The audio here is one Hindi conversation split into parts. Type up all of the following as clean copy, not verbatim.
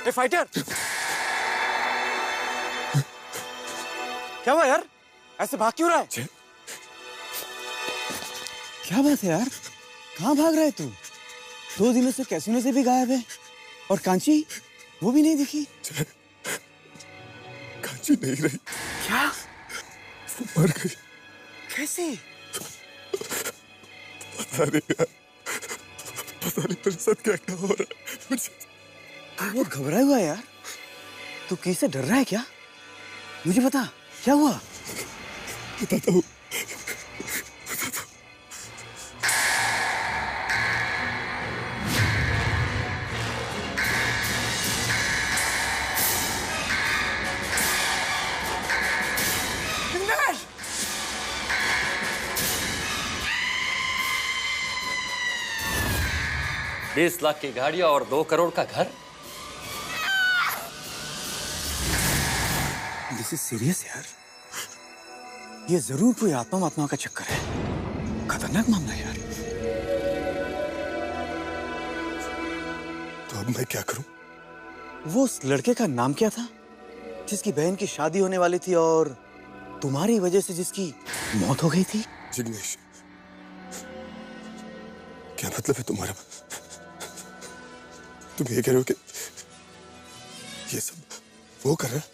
ए फाइटर, क्या हुआ यार? ऐसे भाग क्यों रहा है? क्या बात है यार? कहाँ भाग रहा है तू? 2 दिनों से कैसीनो से भी गायब है और कांची वो भी नहीं दिखी। कांची नहीं रही। क्या? वो मर गई। कैसे? पता नहीं यार, पता नहीं मेरे साथ क्या क्या हो रहा है मुझे। तू बहुत घबराया हुआ है यार। तू किससे डर रहा है क्या? मुझे बता क्या हुआ? बताता हूँ। जिग्नेश! 20 लाख की गाड़ियां और 2 करोड़ का घर। दिस इज सीरियस यार। ये जरूर कोई आत्मा का चक्कर है। खतरनाक मामला है यार। तो अब मैं क्या करूं? वो उस लड़के का नाम क्या था जिसकी बहन की शादी होने वाली थी और तुम्हारी वजह से जिसकी मौत हो गई थी? जिग्नेश, क्या मतलब है तुम्हारा? तुम ये कह रहे हो कि ये सब वो कर रहा है?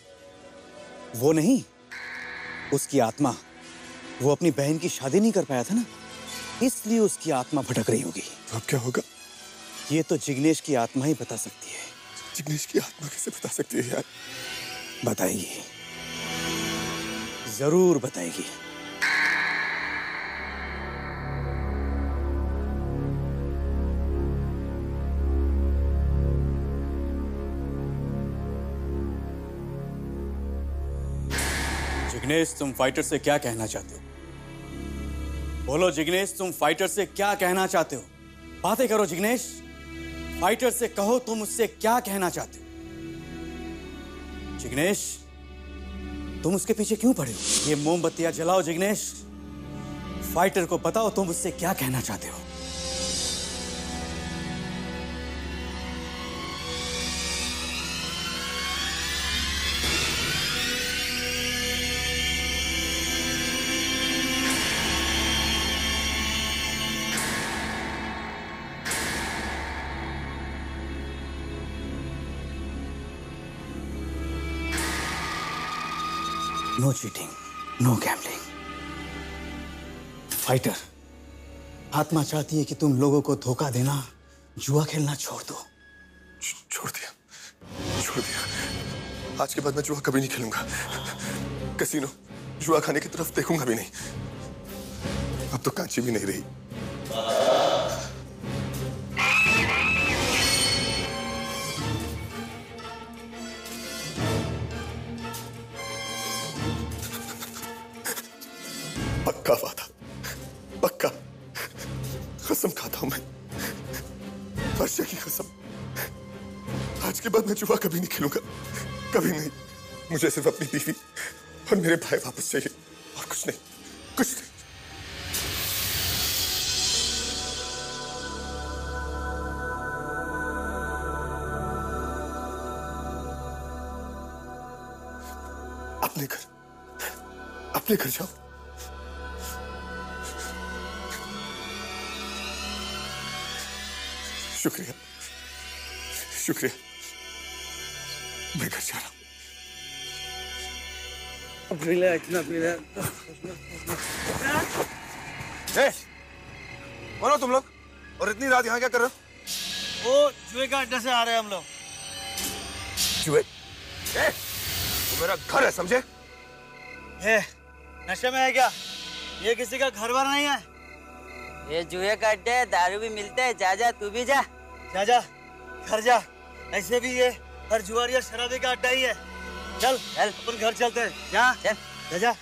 वो नहीं, उसकी आत्मा। वो अपनी बहन की शादी नहीं कर पाया था ना, इसलिए उसकी आत्मा भटक रही होगी। अब क्या होगा? ये तो जिग्नेश की आत्मा ही बता सकती है। जिग्नेश की आत्मा कैसे बता सकती है यार? बताएगी, जरूर बताएगी। जिग्नेश, तुम फाइटर से क्या कहना चाहते हो? बोलो जिग्नेश, तुम फाइटर से क्या कहना चाहते हो? बातें करो जिग्नेश। फाइटर से कहो तुम उससे क्या कहना चाहते हो। जिग्नेश, तुम उसके पीछे क्यों पड़े हो? ये मोमबत्तियां जलाओ जिग्नेश। फाइटर को बताओ तुम उससे क्या कहना चाहते हो। No cheating, no gambling. Fighter, आत्मा चाहती है कि तुम लोगों को धोखा देना, जुआ खेलना छोड़ दो। छोड़ दिया। आज के बाद मैं जुआ कभी नहीं खेलूंगा। कैसीनो, जुआ खाने की तरफ देखूंगा भी नहीं। अब तो कांची भी नहीं रही। पक्का वादा, पक्का कसम खाता हूं मैं, वर्षा की कसम। आज के बाद मैं जुआ कभी नहीं खेलूंगा, कभी नहीं। मुझे सिर्फ अपनी बीवी और मेरे भाई वापस चाहिए, और कुछ नहीं, कुछ नहीं। अपने घर जाओ। शुक्रिया, शुक्रिया। मैं घर जा रहा हूं। इतना पीला। कौन हो तुम लोग और इतनी रात यहाँ क्या कर रहे हो? वो जुए का अड्डा से आ रहे हैं हम लोग। जुए? तो मेरा घर है, समझे? नशे में है क्या? ये किसी का घर बार नहीं है। ये जुए का अड्डा है, दारू भी मिलते है। जा जा, तू भी जा। जा जा, घर जा। ऐसे भी ये हर जुआरिया शराबी का अड्डा ही है। चल चल, अपन घर चलते हैं। जा चल, जा जा।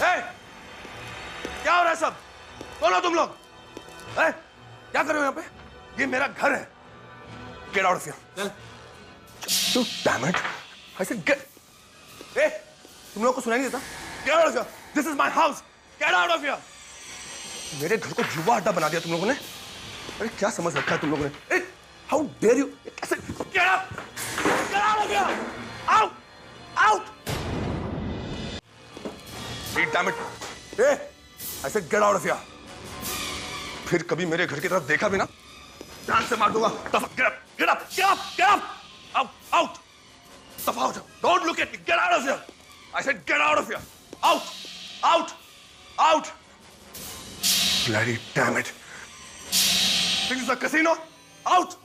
क्या हो रहा है सब? कौन हो तुम लोग? क्या कर रहे हो यहाँ पे? ये मेरा घर है। Get out of here. You damn it. I said get. तुम लोगों को सुनाई नहीं देता? Get out of here. This is my house. Get out of here. मेरे घर को जुआ अड्डा बना दिया तुम लोगों ने। अरे क्या समझ रखा है तुम लोगों ने? How dare you? ऐसे get up. Get out of here. Out. Out. Damn it. I said get out of here. फिर कभी मेरे घर की तरफ देखा भी ना, जान से मार दूंगा। Get up. Get up. Get up. Get up. Out. Out. Stop out. Don't look at me. Get out of here. I said get out of here. Out. Out. Out. Bloody damn it. This is a casino. Out.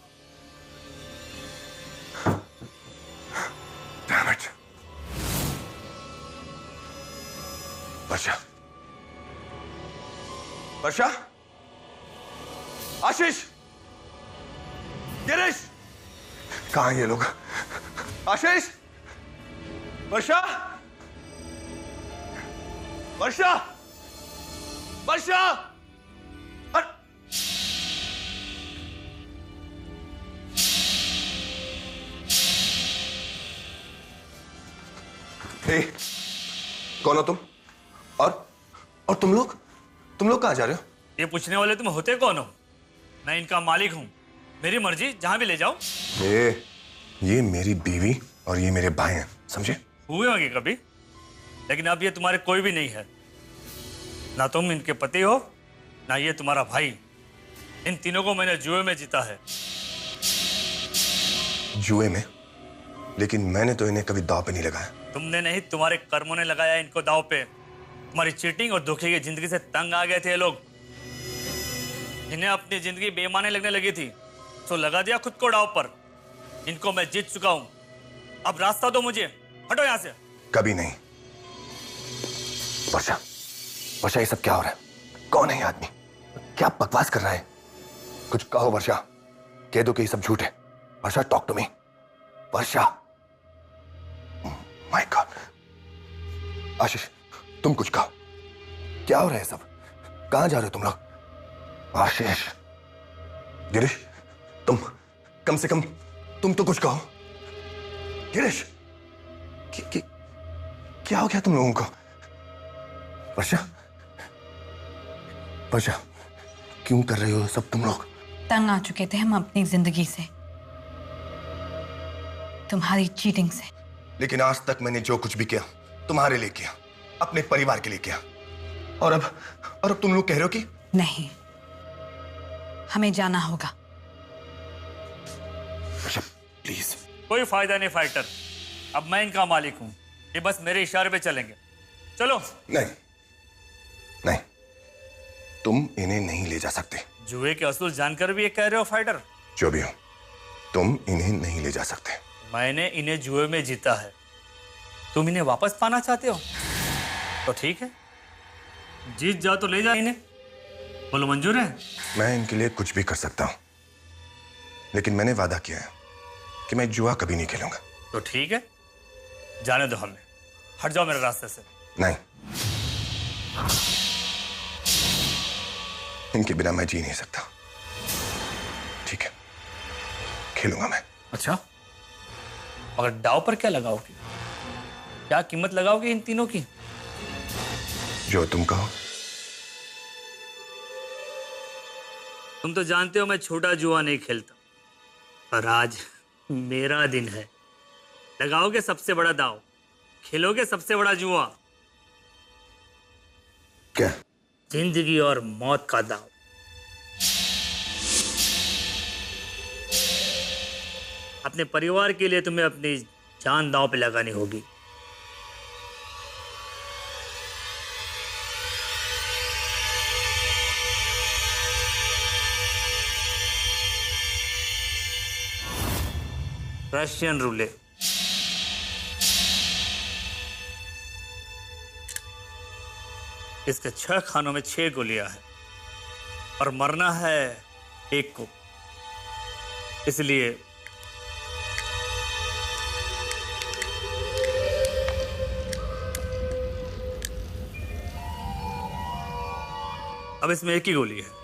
Damn it. वर्षा, वर्षा, आशीष, गिरीश, कहाँ हैं ये लोग? आशीष, वर्षा, वर्षा, वर्षा, कौन हो तुम? और तुम लोग कहाँ जा रहे हो? ये पूछने वाले तुम होते कौन हो? मैं इनका मालिक हूँ, मेरी मर्जी, जहाँ भी ले जाओ। ये मेरी बीवी और ये मेरे भाई हैं, समझे? हुए होंगे कभी, लेकिन अब ये तुम्हारे कोई भी नहीं है। ना तुम इनके पति हो, ना ये तुम्हारा भाई। इन तीनों को मैंने जुए में जीता है। जुए में? लेकिन मैंने तो इन्हें कभी दांव पे नहीं लगाया। तुमने नहीं, तुम्हारे कर्मों ने लगाया इनको दांव पे। तुम्हारी चीटिंग और धोखे की जिंदगी से तंग आ गए थे ये लोग। इन्हें अपनी जिंदगी बेईमानी लगने लगी थी, तो लगा दिया खुद को दांव पर। इनको मैं जीत चुका हूं, अब रास्ता दो मुझे, हटो यहां से। कभी नहीं। वर्षा, वर्षा, ये सब क्या हो रहा है? कौन है ये आदमी? क्या बकवास कर रहा है? कुछ कहो वर्षा, कह दो कि ये सब झूठ है। Varsha, talk to me. Varsha, my God. Ashish, तुम कुछ कहो, क्या हो रहा है सब? कहां जा रहे हो तुम लोग? आशीष, गिरीश, तुम कम से कम तुम तो कुछ कहो। गिरीश, क्या हो गया तुम लोगों को? वर्षा, वर्षा, क्यों कर रहे हो सब तुम लोग? तंग आ चुके थे हम अपनी जिंदगी से, तुम्हारी चीटिंग से। लेकिन आज तक मैंने जो कुछ भी किया तुम्हारे लिए किया, अपने परिवार के लिए किया, और अब तुम लोग कह रहे हो कि नहीं, हमें जाना होगा। वर्षा, प्लीज। कोई फायदा नहीं फाइटर, अब मैं इनका मालिक हूं, ये बस मेरे इशारे पे चलेंगे। चलो। नहीं, नहीं, तुम इन्हें नहीं ले जा सकते। जुए के असूल जानकर भी ये कह रहे हो फाइटर? जो भी हो, तुम इन्हें नहीं ले जा सकते। मैंने इन्हें जुए में जीता है, तुम इन्हें वापस पाना चाहते हो? तो ठीक है, जीत जाओ तो ले जाओ इन्हें। बोलो, मंजूर है? मैं इनके लिए कुछ भी कर सकता हूं, लेकिन मैंने वादा किया है कि मैं जुआ कभी नहीं खेलूंगा। तो ठीक है, जाने दो हमें, हट जाओ मेरे रास्ते से। नहीं, इनके बिना मैं जी नहीं सकता। ठीक है, खेलूंगा मैं। अच्छा, मगर दाव पर क्या लगाओगे? क्या कीमत लगाओगे इन तीनों की? जो तुम कहो। तुम तो जानते हो मैं छोटा जुआ नहीं खेलता, और आज मेरा दिन है। लगाओगे सबसे बड़ा दाव, खेलोगे सबसे बड़ा जुआ। क्या? जिंदगी और मौत का दाव। अपने परिवार के लिए तुम्हें अपनी जान दांव पे लगानी होगी। रशियन रूले। इसके 6 खानों में 6 गोलियां हैं और मरना है एक को, इसलिए अब इसमें एक ही गोली है।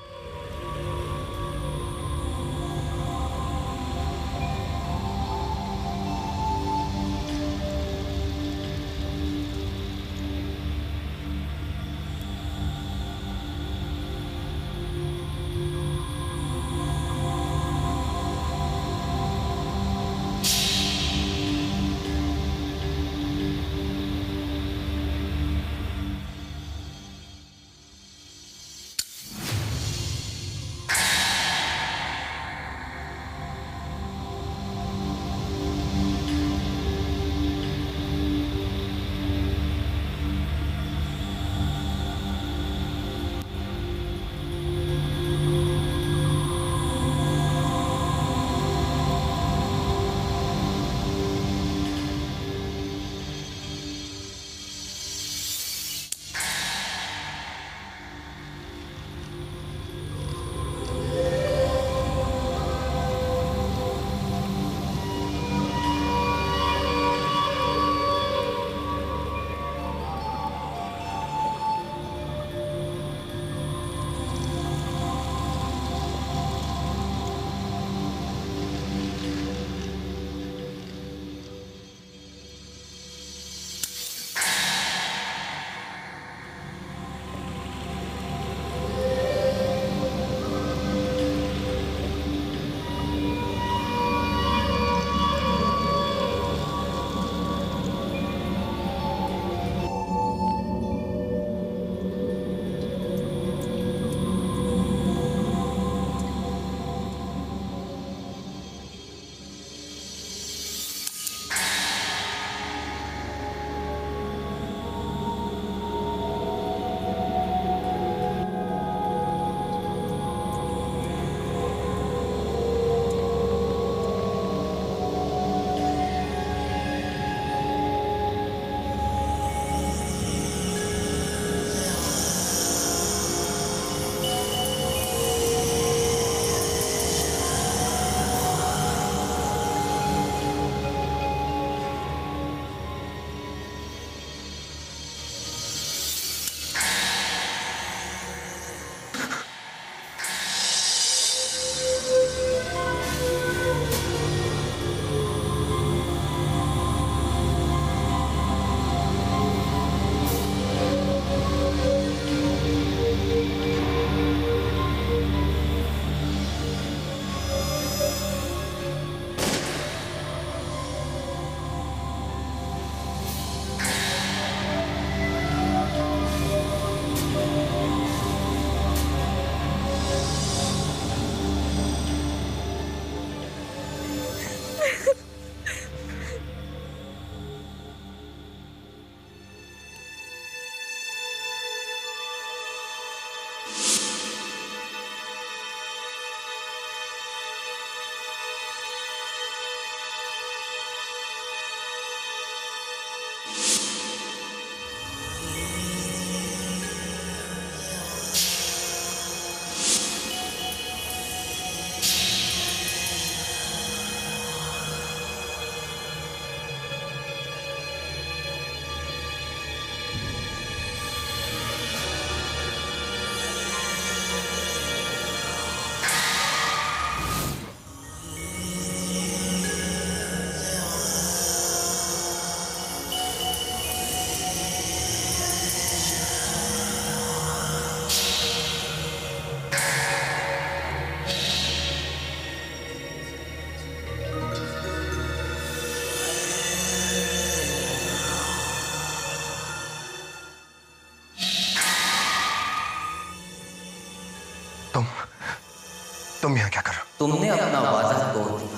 तुम यहाँ क्या कर रहे हो? तुमने अपना वादा तोड़ दिया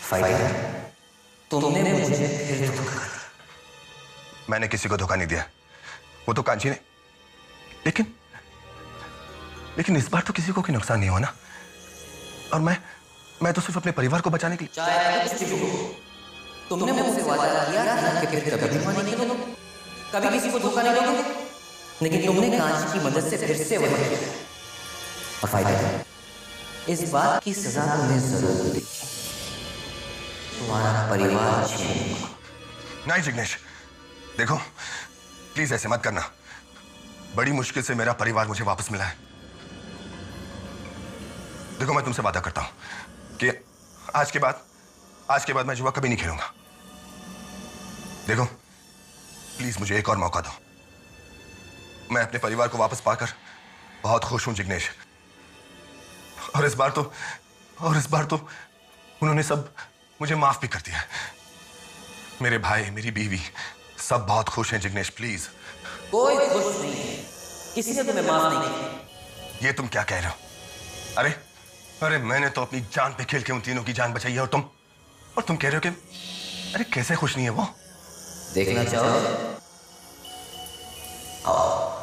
फाइटर, तुमने मुझे फिर धोखा दिया। मैंने किसी को धोखा नहीं दिया, वो तो कांची ने। लेकिन इस बार तो किसी को कोई नुकसान नहीं हुआ ना। और मैं तो सिर्फ अपने परिवार को बचाने के लिए। चाहे कुछ भी हो, तुमने मुझसे वादा किया था कि फिर कभी धोखा नहीं दोगे, कभी किसी को धोखा नहीं दोगे, लेकिन तुमने कांच की मदद से फिर से वही किया। और फाइटर, इस बात की सजा तुम्हें जरूर मिलेगी, तुम्हारा परिवार छीनेगा। नहीं जिग्नेश, देखो प्लीज ऐसे मत करना। बड़ी मुश्किल से मेरा परिवार मुझे वापस मिला है। देखो, मैं तुमसे वादा करता हूं कि आज के बाद मैं जुआ कभी नहीं खेलूंगा। देखो, प्लीज मुझे एक और मौका दो। मैं अपने परिवार को वापस पाकर बहुत खुश हूं जिग्नेश। और इस बार तो उन्होंने सब मुझे माफ भी कर दिया। मेरे भाई, मेरी बीवी सब बहुत खुश हैं जिग्नेश, प्लीज। कोई खुश नहीं है, किसी ने तुम्हें माफ नहीं किया। ये तुम क्या कह रहे हो? अरे मैंने तो अपनी जान पे खेल के उन तीनों की जान बचाई है, और तुम कह रहे हो कि अरे कैसे खुश नहीं है वो? देखना चाहोगे? आओ।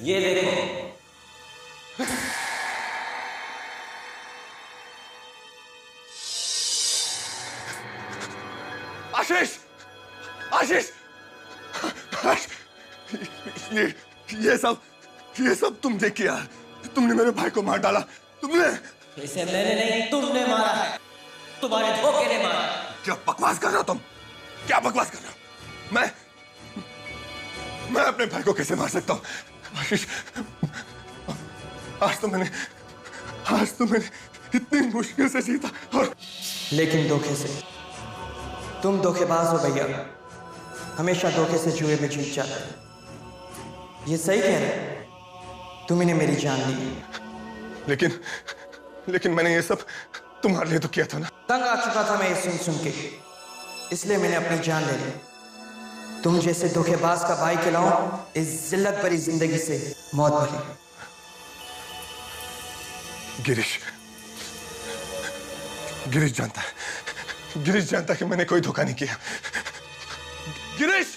ये देखो, आशीष, ये सब तुमने किया। तुमने मेरे भाई को मार डाला। तुमने। इसे मैंने नहीं, तुमने मारा है। तुम्हारे धोखे ने मारा। क्या बकवास कर रहे हो तुम? क्या बकवास कर रहे हो? मैं अपने भाई को कैसे मार सकता हूं? आशीष, आज तो मैंने इतनी मुश्किल से जीता, और लेकिन धोखे से। तुम धोखेबाज हो भैया, हमेशा धोखे से जुए में जीत जाते हो। ये सही कह रहे हो, तुम ने मेरी जान ली। लेकिन मैंने ये सब तुम्हारे लिए तो किया था ना। तंग आ चुका था मैं ये सुन के, इसलिए मैंने अपनी जान ले ली। तुम जैसे धोखेबाज का भाई खिलाऊं इस जिल्लत भरी जिंदगी से मौत भरी। गिरीश जानता है कि मैंने कोई धोखा नहीं किया। गिरीश।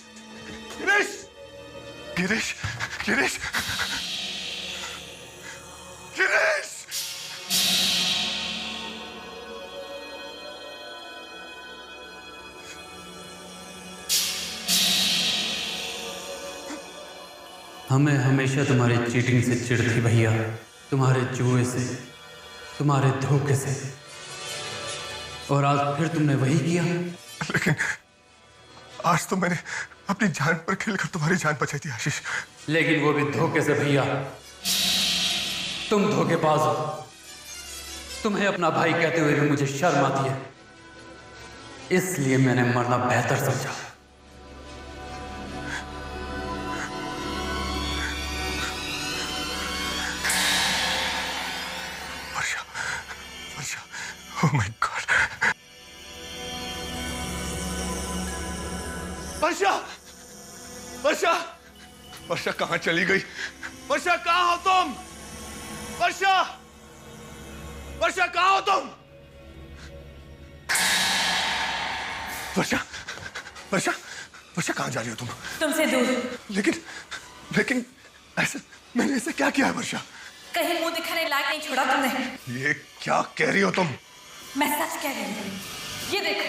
हमें हमेशा तुम्हारी चीटिंग से चिढ़ थी भैया, तुम्हारे जुए से, तुम्हारे धोखे से, और आज फिर तुमने वही किया। लेकिन आज तो मैंने अपनी जान पर खेलकर तुम्हारी जान बचाई थी आशीष। लेकिन वो भी धोखे से भैया। तुम धोखेबाज हो। तुम्हें अपना भाई कहते हुए भी मुझे शर्म आती है, इसलिए मैंने मरना बेहतर समझा। Oh my God! वर्षा कहाँ चली गई? वर्षा कहाँ हो तुम? वर्षा कहाँ हो तुम? वर्षा कहाँ जा रही हो तुम? तुमसे दूर। लेकिन मैंने ऐसे क्या किया है वर्षा? कहीं मुंह दिखाने लायक नहीं छोड़ा तुमने। ये क्या कह रही हो तुम? मैं सच कह रही हूँ, ये देखो।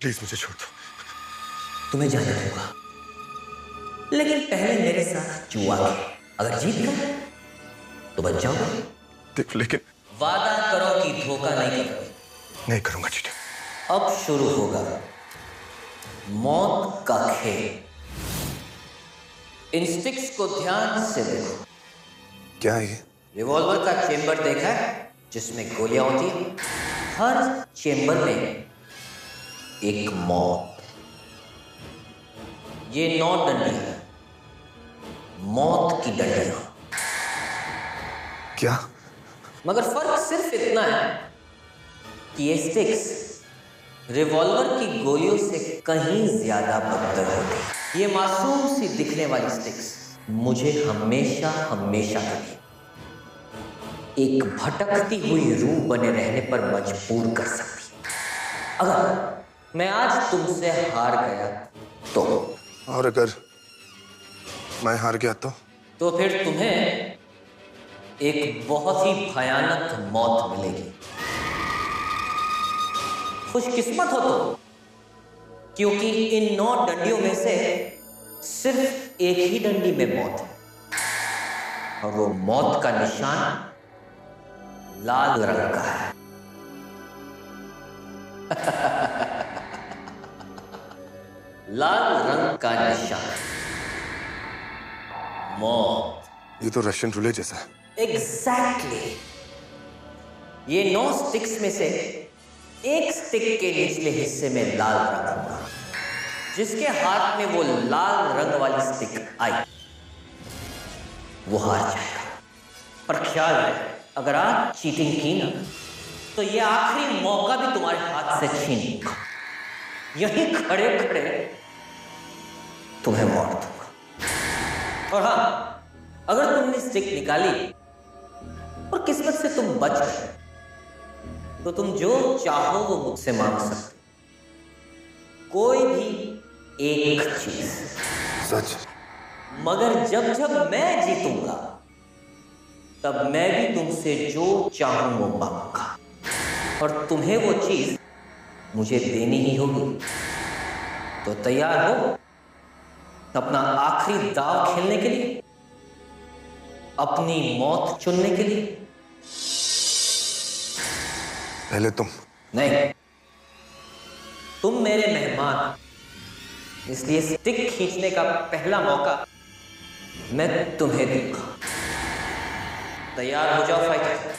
प्लीज मुझे छोड़ दो। तुम्हें जाने दूंगा, लेकिन पहले मेरे साथ जुआ खेल। अगर जीत गए तो बच जाओगे। देख, लेकिन वादा करो कि धोखा नहीं करोगे। नहीं करूंगा चीटिंग। अब शुरू होगा मौत का खेल। इन स्टिक्स को ध्यान से देखो। क्या है ये? रिवॉल्वर का चेंबर देखा है जिसमें गोलियां होती है? हर चेंबर में एक मौत। ये 9 डंडियां हैं, मौत की डंडियां। क्या? मगर फर्क सिर्फ इतना है कि ये स्टिक्स रिवॉल्वर की गोलियों से कहीं ज्यादा बदतर होती है। ये मासूम सी दिखने वाली स्टिक्स मुझे हमेशा के लिए एक भटकती हुई रूह बने रहने पर मजबूर कर सकती है। अगर मैं आज तुमसे हार गया तो, और अगर मैं हार गया तो फिर तुम्हें एक बहुत ही भयानक मौत मिलेगी। खुशकिस्मत हो तो, क्योंकि इन 9 डंडियों में से सिर्फ एक ही डंडी में मौत है, और वो मौत का निशान लाल रंग का है। लाल रंग का निशान, मौत। ये तो रशियन रूलेट जैसा है। एग्जैक्टली। ये 9 स्टिक्स में से एक स्टिक के निचले हिस्से में लाल रंग होगा। जिसके हाथ में वो लाल रंग वाली स्टिक आई वो हार जाएगा। पर ख्याल रहे, अगर आज चीटिंग की ना तो ये आखिरी मौका भी तुम्हारे हाथ से छीन लूंगा। यहीं खड़े खड़े तुम्हें मार दूंगा। और हाँ, अगर तुमने स्टिक निकाली और किस्मत से तुम बच गए तो तुम जो चाहो वो मुझसे मांग सकते, कोई भी एक चीज। सच? मगर जब जब मैं जीतूंगा तब मैं भी तुमसे जो चाहूं वो मांगूंगा, और तुम्हें वो चीज मुझे देनी ही होगी। तो तैयार हो अपना आखिरी दांव खेलने के लिए, अपनी मौत चुनने के लिए? पहले तुम। नहीं, तुम मेरे मेहमान, इसलिए स्टिक खींचने का पहला मौका मैं तुम्हें दूंगा। तैयार हो जाओ फाइटर।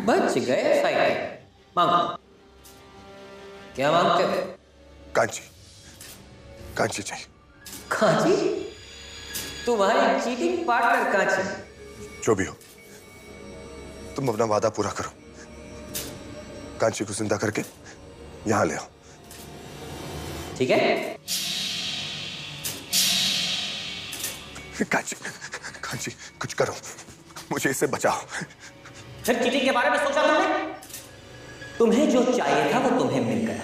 बच गए फाइटर। मांगो, क्या मांगते हो? कांची, कांची चाहिए। कांची? तुम्हारी चीटिंग पार्टनर कांची? जो भी हो, तुम अपना वादा पूरा करो। कांची को जिंदा करके यहां ले आओ। ठीक है? कांची, कांची कुछ करो, मुझे इससे बचाओ। फिर चीटिंग के बारे में सोचा तुमने? तुम्हें जो चाहिए था वो तुम्हें मिल गया।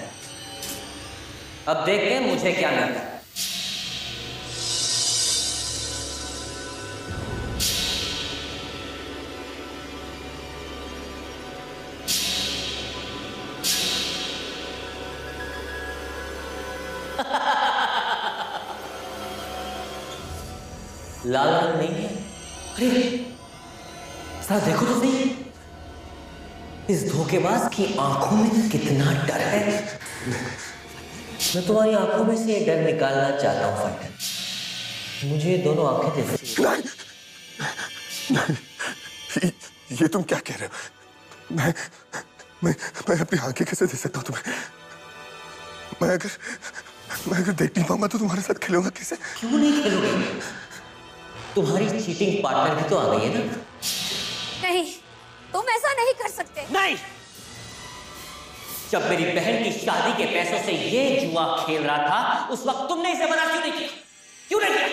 अब देखते हैं मुझे क्या मिलता है। लाल रंग नहीं है। अरे साथ देखो तो सही, इस धोखेबाज की आंखों में कितना डर है। मैं तुम्हारी आंखों में से ये डर निकालना चाहता हूं फाइटर। मुझे दोनों आंखें दे दो। नहीं, ये तुम क्या कह रहे हो? मैं अपनी आंखें कैसे दे सकता हूं तुम्हें? मैं अगर देख नहीं पाऊंगा तो तुम्हारे साथ खेलूंगा कैसे? क्यों नहीं खेलोगे? तुम्हारी चीटिंग पार्टनर भी तो आ गई है ना? नहीं, तुम ऐसा नहीं कर सकते। नहीं, जब मेरी बहन की शादी के पैसों से ये जुआ खेल रहा था उस वक्त तुमने इसे मना क्यों नहीं किया? क्यों नहीं किया?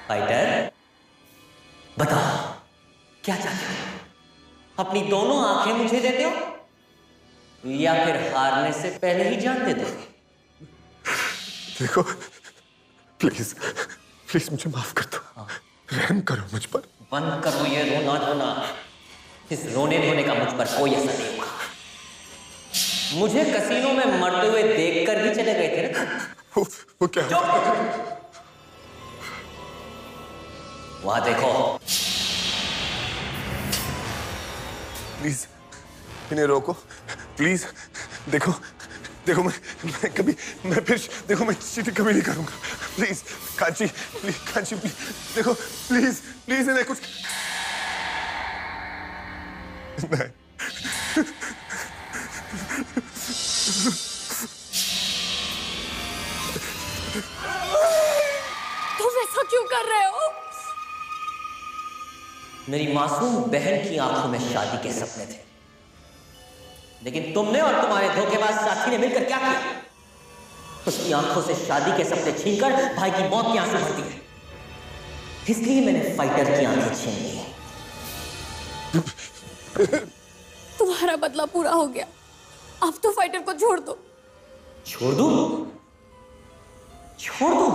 फाइटर, बताओ क्या चाहते हो? अपनी दोनों आंखें मुझे देते हो या फिर हारने से पहले ही जान दे दोगे? देखो, प्लीज प्लीज मुझे माफ कर दो। रहम करो मुझ पर। बंद करो ये रोना धोना। इस रोने धोने का मुझ पर कोई असर नहीं होगा। मुझे कसीनो में मरते हुए देखकर भी चले गए थे ना? वो क्या? वहां देखो। प्लीज इन्हें रोको, प्लीज। देखो देखो, मैं फिर देखो, मैं चीटिंग कभी नहीं करूंगा। Please Kanchi, please Kanchi, please देखो, प्लीज प्लीज इन्हें कुछ नहीं। तुम ऐसा क्यों कर रहे हो? मेरी मासूम बहन की आंखों में शादी के सपने थे, लेकिन तुमने और तुम्हारे धोखेबाज साथी ने मिलकर क्या किया? उसकी आंखों से शादी के सपने छीनकर भाई की मौत के आंसू भर दिए। इसलिए मैंने फाइटर की आंखें छीन ली। तुम्हारा बदला पूरा हो गया, अब तो फाइटर को छोड़ दो। छोड़ दूं? छोड़ दूं?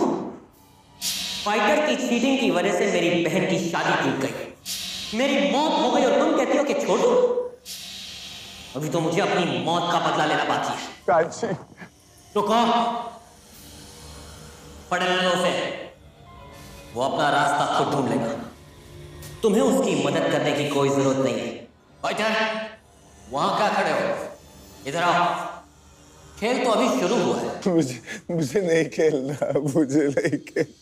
फाइटर की चीटिंग की वजह से मेरी बहन की शादी टूट गई, मेरी मौत हो गई, और तुम कहती हो कि छोड़ दो? अभी तो मुझे अपनी मौत का बदला लेना बाकी है। कांची, तो कौन पढ़ने से वो अपना रास्ता खुद ढूंढ लेगा, तुम्हें उसकी मदद करने की कोई जरूरत नहीं है। फाइटर, वहां क्या खड़े हो? इधर आओ, खेल तो अभी शुरू हुआ है। मुझे नहीं खेलना, मुझे नहीं खेल।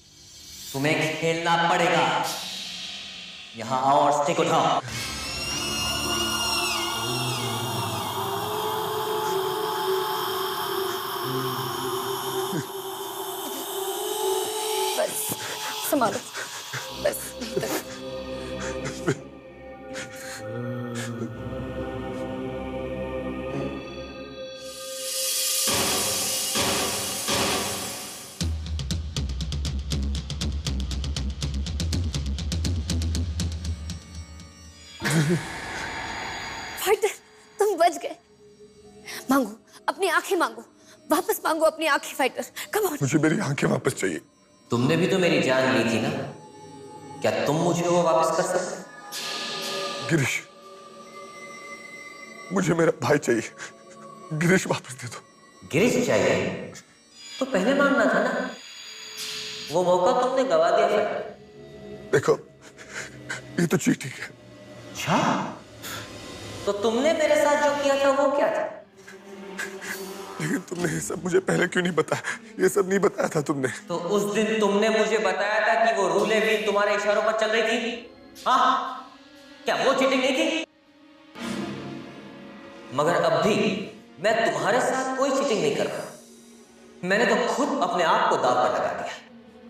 तुम्हें खेलना पड़ेगा। यहां आओ और स्टिक उठाओ। बस संभालो, बस भीतर। फाइटर, तुम बच गए। मांगो अपनी आंखें, मांगो वापस, मांगो अपनी आंखें फाइटर। Come on. मुझे मेरी आंखें वापस चाहिए। तुमने भी तो मेरी जान ली थी ना, क्या तुम मुझे वो वापस कर सकते? गिरीश, मुझे मेरा भाई चाहिए। गिरीश वापस दे दो। गिरीश चाहिए तो पहले मांगना था ना, वो मौका तुमने गवा दिया। फाइटर देखो, ये तो चीटिंग है। अच्छा, तो तुमने मेरे साथ जो किया था वो क्या था? लेकिन तुमने ये सब मुझे पहले क्यों नहीं बताया? ये सब नहीं बताया था तुमने। तो उस दिन तुमने मुझे बताया था कि वो रूलें भी तुम्हारे इशारों पर चल रही थी। हाँ, क्या वो चीटिंग नहीं थी? मगर अब भी मैं तुम्हारे साथ कोई चीटिंग नहीं कर रहा। मैंने तो खुद अपने आप को दांव पर लगा दिया।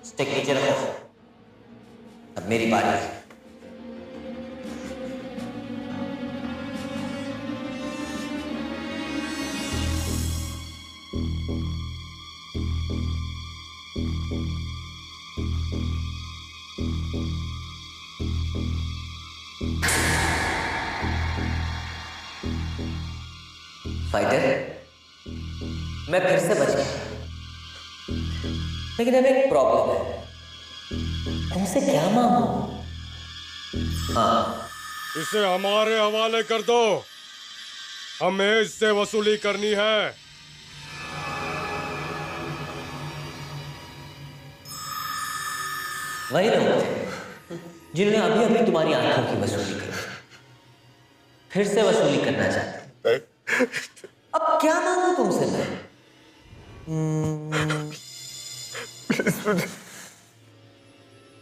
स्टिक नीचे रखो, अब मेरी बारी है। फाइटर, मैं फिर से बच गया, लेकिन अब एक प्रॉब्लम है। तुमसे क्या मांगू? हाँ, इसे हमारे हवाले कर दो, हमें इससे वसूली करनी है। वही लोग जिन्होंने अभी अभी तुम्हारी आंखों की वसूली की, फिर से वसूली करना चाहते। अब क्या मांगू तुमसे मैं?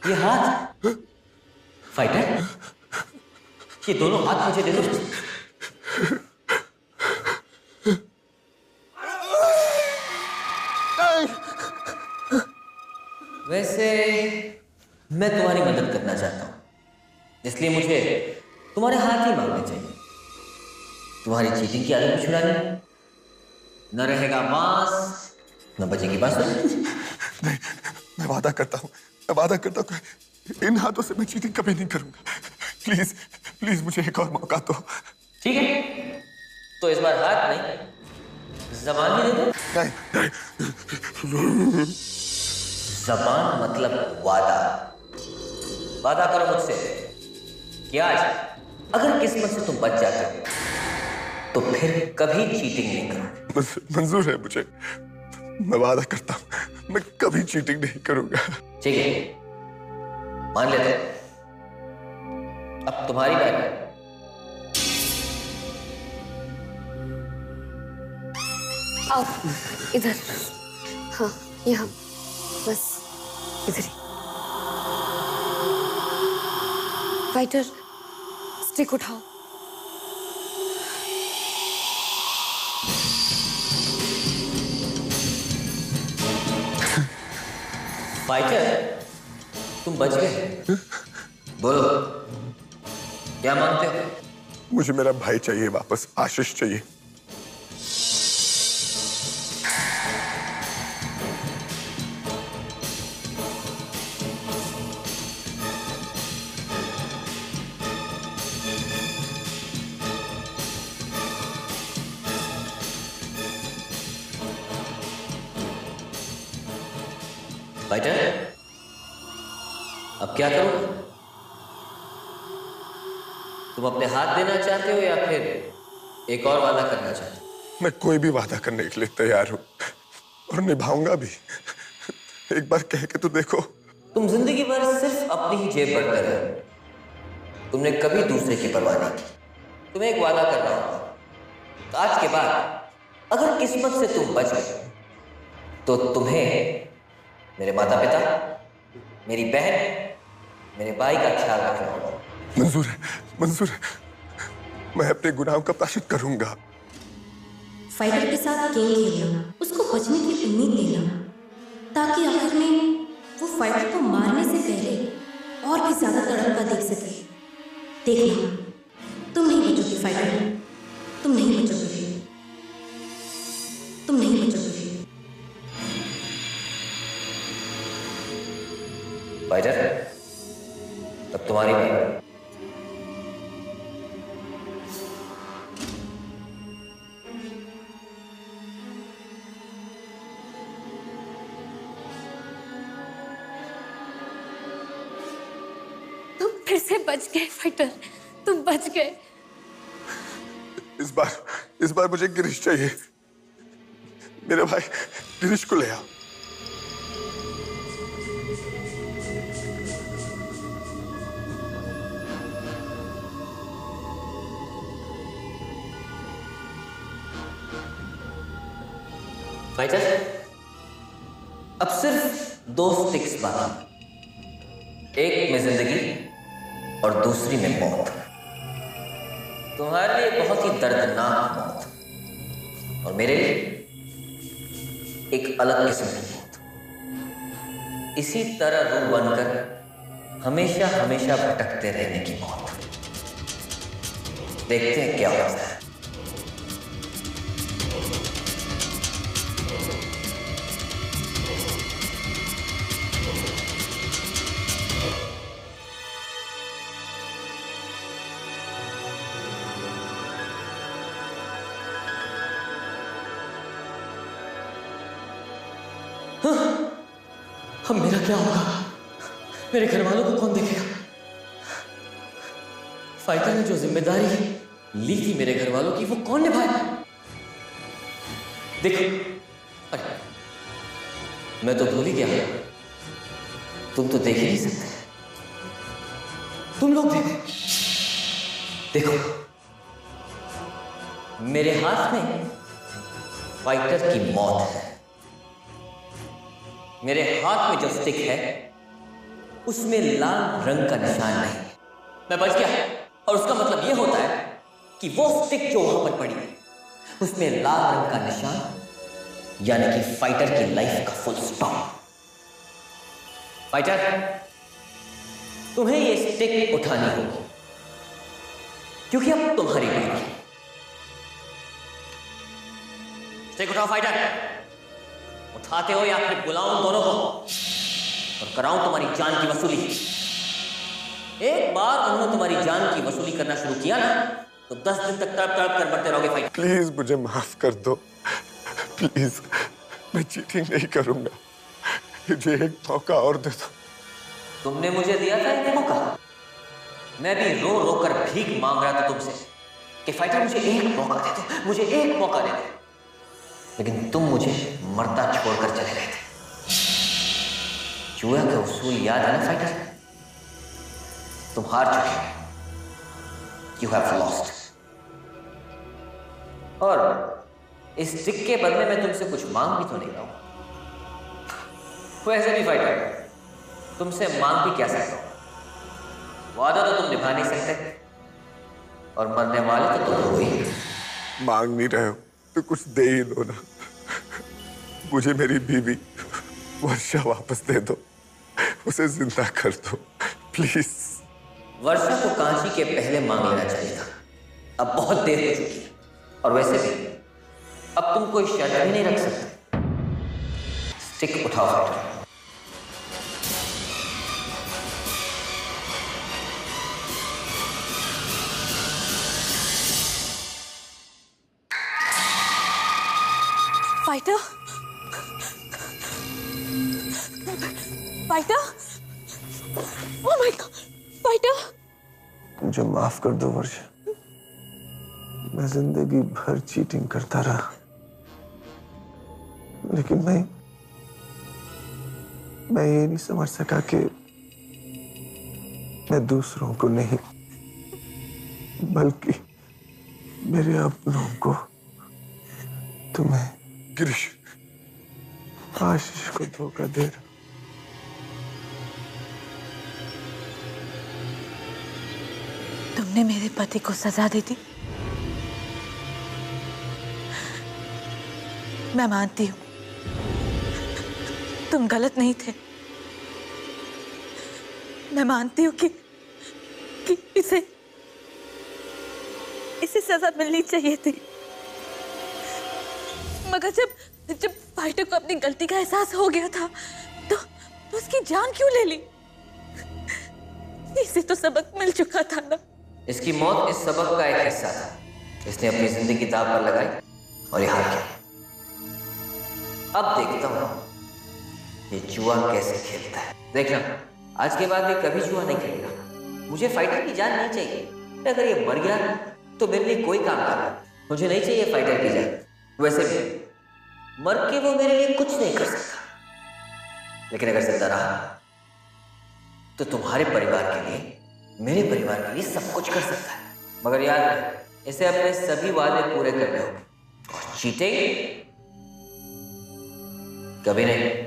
ये हाथ फाइटर, ये दोनों हाथ मुझे दे दो। वैसे मैं तुम्हारी मदद करना चाहता हूं, इसलिए मुझे तुम्हारे हाथ ही मांगने चाहिए। तुम्हारी चीटिंग की आदत छुड़ानी, न रहेगा बांस न बजेगी बांसुरी। नहीं, मैं वादा करता हूँ कि इन हाथों से मैं चीटिंग कभी नहीं करूंगा। प्लीज प्लीज मुझे एक और मौका दो। ठीक है, तो इस बार हाथ नहीं, जबान ही दे दो। नहीं। जबान मतलब वादा। वादा करो मुझसे कि आज अगर किस्मत से तुम बच जाते हो तो फिर कभी चीटिंग नहीं करो। मंजूर है मुझे, मैं वादा करता हूँ, मैं कभी चीटिंग नहीं करूंगा। ठीक है, मान लेते हैं। अब तुम्हारी बारी। आओ इधर, हाँ यहाँ, बस इधर ही। फाइटर, स्टिक उठाओ। फाइटर, तुम बच गए। बोलो, क्या मांगते हो? मुझे मेरा भाई चाहिए वापस, आशीष चाहिए। फाइटर, अब क्या करोगे? तुम अपने हाथ देना चाहते हो या फिर एक और वादा करना चाहते हो? मैं कोई भी वादा करने के लिए तैयार हूं और निभाऊंगा भी। एक बार कह के तो देखो। तुम जिंदगी भर सिर्फ अपनी ही जेब भरते रहे, तुमने कभी दूसरे की परवाह नहीं की। तुम्हें एक वादा करना होगा, तो आज के बाद अगर किस्मत से तुम बच गए तो तुम्हें मेरे माता पिता, मेरी बहन, मेरे भाई का ख्याल रखना होगा। मंजूर है, मंजूर है। मैं अपने गुनाहों का प्रायश्चित करूंगा। फाइटर के साथ गेम खेलना, उसको बचने की उम्मीद देना, ताकि आखिर में वो फाइटर को मारने से पहले और भी ज्यादा तड़पता देख सके। देखना, तुम नहीं बचोगे फाइटर, तुम नहीं बचोगे, तुम नहीं बचोगे। फाइटर, अब तुम्हारी बारी। तुम फिर से बच गए फाइटर, तुम बच गए। इस बार मुझे गिरीश चाहिए। मेरे भाई गिरीश को ले आओ। फाइटर, अब सिर्फ 2 स्टिक्स बाकी, एक में जिंदगी और दूसरी में मौत। तुम्हारे लिए बहुत ही दर्दनाक मौत और मेरे लिए एक अलग किस्म की मौत। इसी तरह रूह बनकर हमेशा हमेशा भटकते रहने की मौत। देखते हैं क्या होता है। अब मेरा क्या होगा? मेरे घर वालों को कौन देखेगा? फाइटर ने जो जिम्मेदारी ली थी मेरे घर वालों की, वो कौन निभाएगा? देखो, अरे मैं तो भूल ही गया। तुम तो देख ही नहीं सकते, तुम लोग देखो, मेरे हाथ में फाइटर की मौत है। मेरे हाथ में जो स्टिक है उसमें लाल रंग का निशान नहीं। मैं बच गया, और उसका मतलब यह होता है कि वो स्टिक जो वहां पर पड़ी है उसमें लाल रंग का निशान, यानी कि फाइटर की लाइफ का फुल स्टॉप। फाइटर, तुम्हें ये स्टिक उठानी होगी, क्योंकि अब तुम्हारी बारी है। स्टिक उठाओ फाइटर। उठाते हो या फिर बुलाऊं दोनों को और कराऊं तुम्हारी जान की वसूली। एक बार उन्होंने तुम्हारी जान की वसूली करना शुरू किया ना, तो 10 दिन तक तड़प तड़प कर मरते रहोगे फाइटर। प्लीज मुझे माफ कर दो, प्लीज। मैं चीटिंग नहीं करूंगा। मुझे एक मौका और दे दो। तुमने मुझे दिया था एक मौका। मैं भी रो रो कर भीख मांग रहा था तुमसे कि फाइटर मुझे एक मौका दे दो, मुझे एक मौका दे दो, लेकिन तुम मुझे मरता छोड़कर चले गए थे। जुआ का उसूल याद है ना फाइटर? तुम हार चुके, यू हैव लॉस्ट। और इस स्टिक के बदले में तुमसे कुछ मांग भी तो नहीं रहा हूं। वैसे भी फाइटर, तुमसे मांग भी क्या सकता हूं? वादा तो तुम निभा नहीं सकते, और मरने वाले तो तुम हो ही। मांग नहीं रहे हो तो कुछ दे ही दो ना। मुझे मेरी बीवी वर्षा वापस दे दो, उसे जिंदा कर दो प्लीज। वर्षा को कांची के पहले मांग लेना चाहिए था। अब बहुत देर हो चुकी है, और वैसे भी अब तुम कोई शर्त भी नहीं रख सकते। स्टिक उठाओ fighter. Fighter, fighter, oh my God, fighter. मुझे माफ कर दो वर्षा, मैं जिंदगी भर चीटिंग करता रहा, लेकिन मैं ये नहीं समझ सका कि मैं दूसरों को नहीं बल्कि मेरे अपनों को, तुम्हें, गिरीश, आशीष को धोखा दे रहा। तुमने मेरे पति को सजा दे दी। मैं मानती हूं तुम गलत नहीं थे। मैं मानती हूं कि इसे सजा मिलनी चाहिए थी, मगर जब फाइटर को अपनी गलती का एहसास हो गया था तो उसकी जान क्यों ले ली? इसे तो सबक मिल चुका था ना। इसकी मौत इस सबक का एक हिस्सा था। इसने अपनी जिंदगी दांव पर लगाई और ये हार गया। अब देखता हूं ये जुआ कैसे खेलता है। देखना, आज के बाद ये कभी जुआ नहीं खेलेगा। मुझे फाइटर की जान नहीं चाहिए। अगर ये मर गया तो मेरे लिए कोई काम कर। मुझे नहीं चाहिए फाइटर की जान। वैसे भी मर के वो मेरे लिए कुछ नहीं कर सकता, लेकिन अगर जिंदा रहा तो तुम्हारे परिवार के लिए, मेरे परिवार के लिए सब कुछ कर सकता है। मगर याद रहे, इसे अपने सभी वादे पूरे करने होंगे और चीटिंग कभी नहीं।